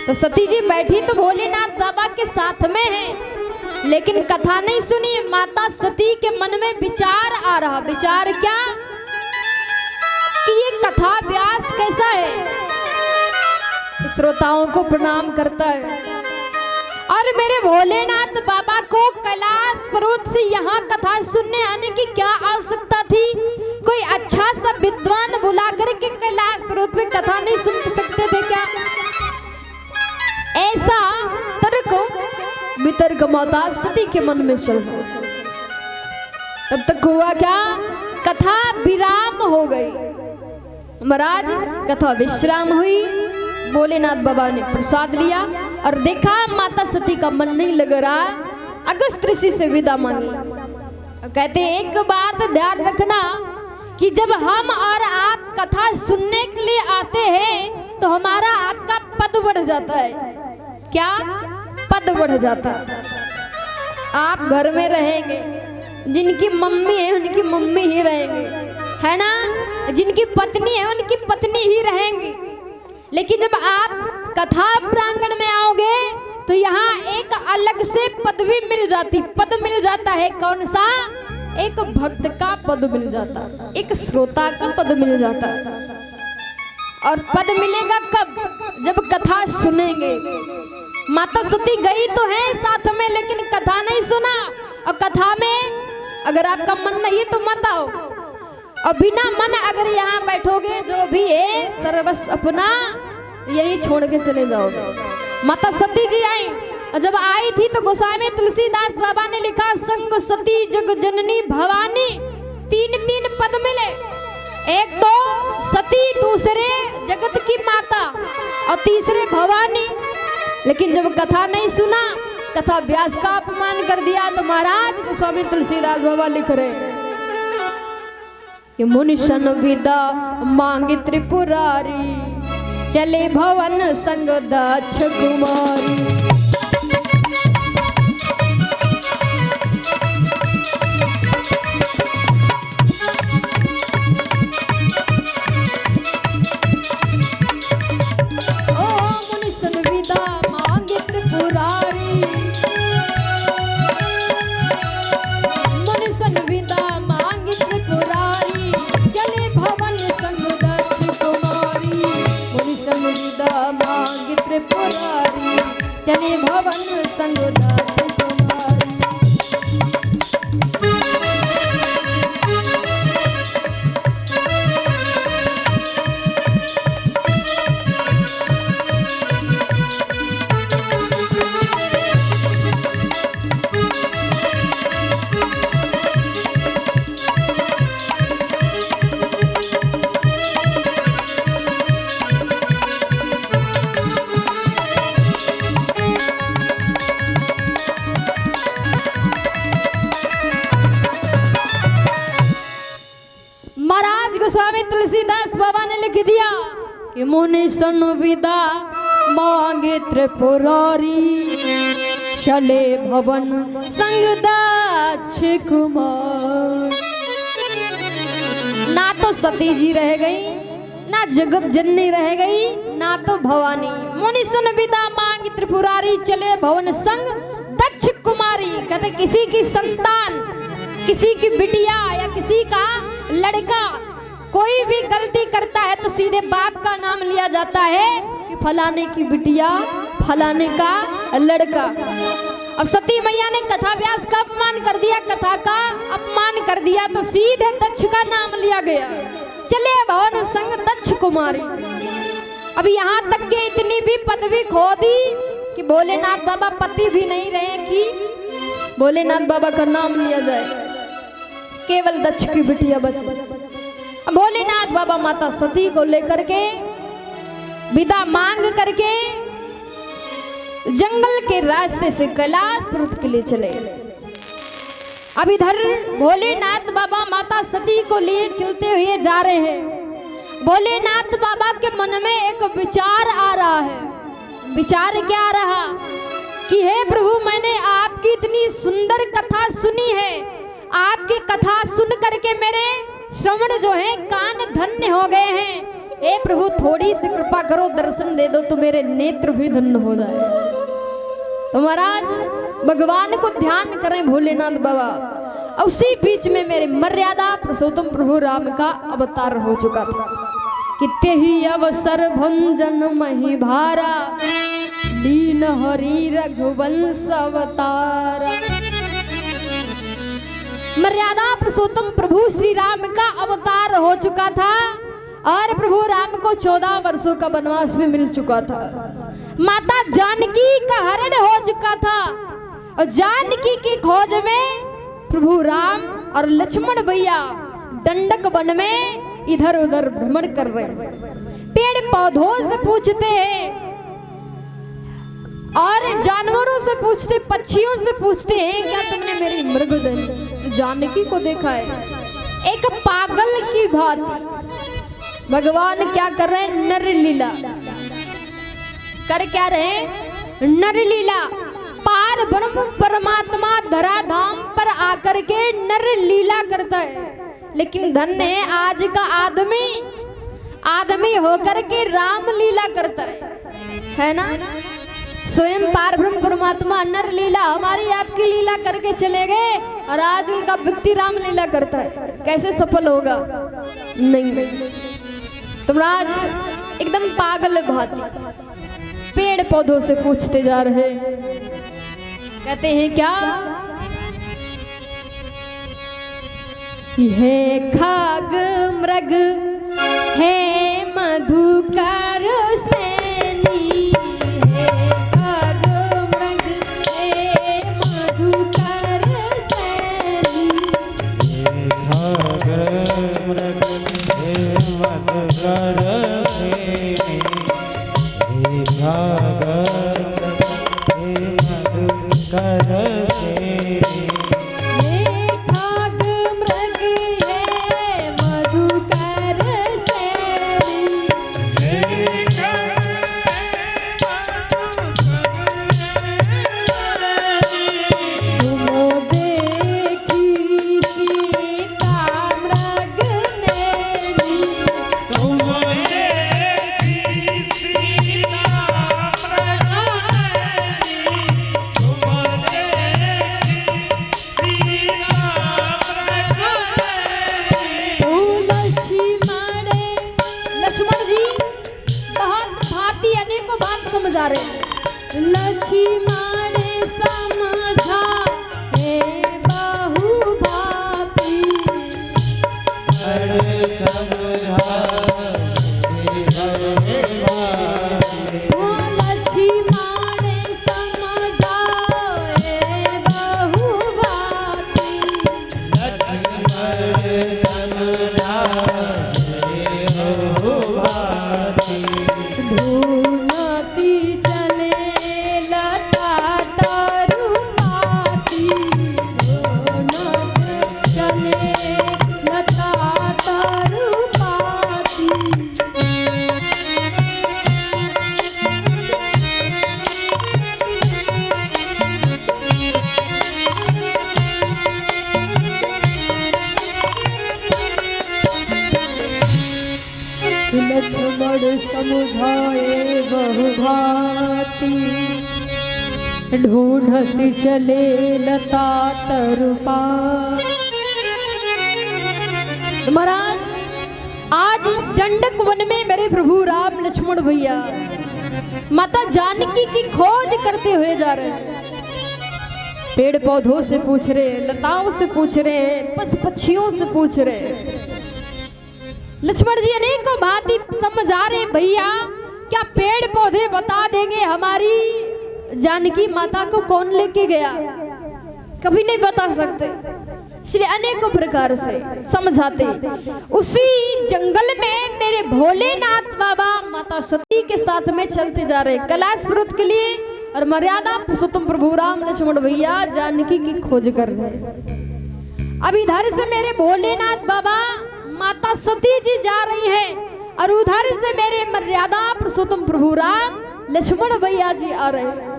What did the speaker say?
तो सती जी बैठी तो भोलेनाथ बाबा के साथ में है, लेकिन कथा नहीं सुनी। माता सती के मन में विचार आ रहा। विचार क्या कि ये कथा व्यास कैसा है। श्रोताओं को प्रणाम करता है और मेरे भोलेनाथ बाबा को कैलाश पर्वत से यहाँ कथा सुनने आने की क्या आवश्यकता थी। कोई अच्छा सा विद्वान बुला करके कैलाश पर्वत में कथा नहीं सुन सकते थे क्या? ऐसा तर्क वितर्क माता सती के मन में चल रहा। तब तक हुआ क्या, कथा विराम हो गई। महाराज कथा विश्राम हुई। भोलेनाथ बाबा ने प्रसाद लिया और देखा माता सती का मन नहीं लग रहा। अगस्त ऋषि से विदा मांगी। कहते एक बात ध्यान रखना कि जब हम और आप कथा सुनने के लिए आते हैं तो हमारा आपका पद बढ़ जाता है। क्या पद बढ़ जाता है? आप घर में रहेंगे, जिनकी मम्मी है उनकी मम्मी ही रहेंगे, है ना? जिनकी पत्नी है उनकी पत्नी ही रहेंगी। लेकिन जब आप कथा प्रांगण में आओगे तो यहाँ एक अलग से पदवी मिल जाती। पद मिल जाता है। कौन सा? एक भक्त का पद मिल जाता, एक श्रोता का पद मिल जाता। और पद मिलेगा कब? जब कथा सुनेंगे। माता सती गई तो है साथ में, लेकिन कथा नहीं सुना। और कथा में अगर आपका मन नहीं तो मत आओ। और बिना मन अगर यहाँ बैठोगे जो भी है सर्वस्व अपना यही छोड़ के चले जाओगे। माता सती जी आई, और जब आई थी तो गोस्वामी तुलसीदास बाबा ने लिखा संग सती जग जननी भवानी। तीन तीन पद मिले। एक तो सती, दूसरे जगत की माता और तीसरे भवानी। लेकिन जब कथा नहीं सुना, कथा व्यास का अपमान कर दिया, तो महाराज गोस्वामी तुलसीदास बाबा लिख रहे कि मुनिशन विदा मांगी त्रिपुरारी, चले भवन संग दक्ष कुमारी। चले भवन संग दक्ष कुमारी। गोस्वामी तुलसीदास बाबा ने लिख दिया कि मुनि सन विदा मांगे त्रिपुरारी, चले भवन संग दक्ष कुमार। ना तो सती जी रह गई, ना जगत जननी रह गई, ना तो भवानी। मुनि सन विदा मांगे त्रिपुरारी, चले भवन संग दक्ष कुमारी। कहते किसी की संतान, किसी की बिटिया या किसी का लड़का कोई भी गलती करता है तो सीधे बाप का नाम लिया जाता है कि फलाने की बिटिया, फलाने का लड़का। अब सती मैया ने कथा व्यास का अपमान कर दिया, कथा का अपमान कर दिया, तो सीधे दक्ष का नाम लिया गया। चले भवन संग दक्ष कुमारी। अब यहाँ तक के इतनी भी पदवी खो दी कि भोलेनाथ बाबा पति भी नहीं रहे कि भोलेनाथ बाबा का नाम लिया जाए, केवल दक्ष की बिटिया बची। भोलेनाथ बाबा माता सती को लेकर के विदा मांग करके जंगल के रास्ते से कैलाश पर्वत के लिए चले। अब इधर भोलेनाथ बाबा माता सती को लिए चलते हुए जा रहे हैं। भोलेनाथ बाबा के मन में एक विचार आ रहा है। विचार क्या रहा कि हे प्रभु, मैंने आपकी इतनी सुंदर कथा सुनी है। आपकी कथा सुन करके मेरे श्रवण जो है कान धन्य हो गए हैं। हे प्रभु थोड़ी सी कृपा करो, दर्शन दे दो तो मेरे नेत्र भी धन्य हो जाए। तो महाराज भगवान को ध्यान करें भोलेनाथ बाबा। उसी बीच में मेरे मर्यादा पुरुषोत्तम प्रभु राम का अवतार हो चुका था। कित्ते ही अवसर भंजन मही भारा, दीन हरि रघुवंश अवतार। मर्यादा पुरुषोत्तम प्रभु श्री राम का अवतार हो चुका था और प्रभु राम को 14 वर्षों का वनवास भी मिल चुका था। माता जानकी का हरण हो चुका था और जानकी की खोज में प्रभु राम और लक्ष्मण भैया दंडक वन में इधर उधर भ्रमण कर रहे हैं। पेड़ पौधों से पूछते हैं और जानवरों से पूछते, पक्षियों से पूछते हैं, क्या तुमने मेरी मृग जानकी को देखा है? एक पागल की भांति भगवान क्या कर रहे हैं? नर लीला कर क्या रहे? नर लीला। पार ब्रह्म परमात्मा धराधाम पर आकर के नर लीला करता है। लेकिन धन्य है आज का आदमी होकर के राम लीला करता है ना? स्वयं पार ब्रह्म परमात्मा नर लीला हमारी आपकी लीला करके चले गए और आज उनका व्यक्ति राम लीला करता है। कैसे सफल होगा? नहीं। तुम आज एकदम पागल भांति पेड़ पौधों से पूछते जा रहे, कहते हैं क्या? है खाग मृग है मधुकर श्रेणी, है खाग मृग है मधुकर श्रेणी, खाग मृग है मधुकर श्रेणी, खाग मृग है मधुकर श्रेणी। लक्ष्मण समझा है बहु भांति, समझा लक्ष्मण समझा है बहु भांति, लक्ष्मण समझा है बहु भांति। लक्ष्मण समझाए बहु भांति, ढूंढती चले लता तरुपा। महाराज आज दंडक वन में मेरे प्रभु राम लक्ष्मण भैया माता जानकी की खोज करते हुए जा रहे हैं। पेड़ पौधों से पूछ रहे, लताओं से पूछ रहे, पशु पक्षियों से पूछ रहे। लक्ष्मण जी अनेकों भांति समझा रहे, भैया क्या पेड़ पौधे बता देंगे हमारी जानकी माता को कौन लेके गया? कभी नहीं बता सकते, इसलिए अनेकों प्रकार से समझाते। उसी जंगल में मेरे भोलेनाथ बाबा माता सती के साथ में चलते जा रहे कैलाश पर्वत के लिए, और मर्यादा पुरुषोत्तम प्रभु राम लक्ष्मण भैया जानकी की खोज कर रहे। अब इधर से मेरे भोलेनाथ बाबा माता सती जी जा रही है और उधर से मेरे मर्यादा पुरुषोत्तम प्रभु राम लक्ष्मण भैया जी आ रहे हैं।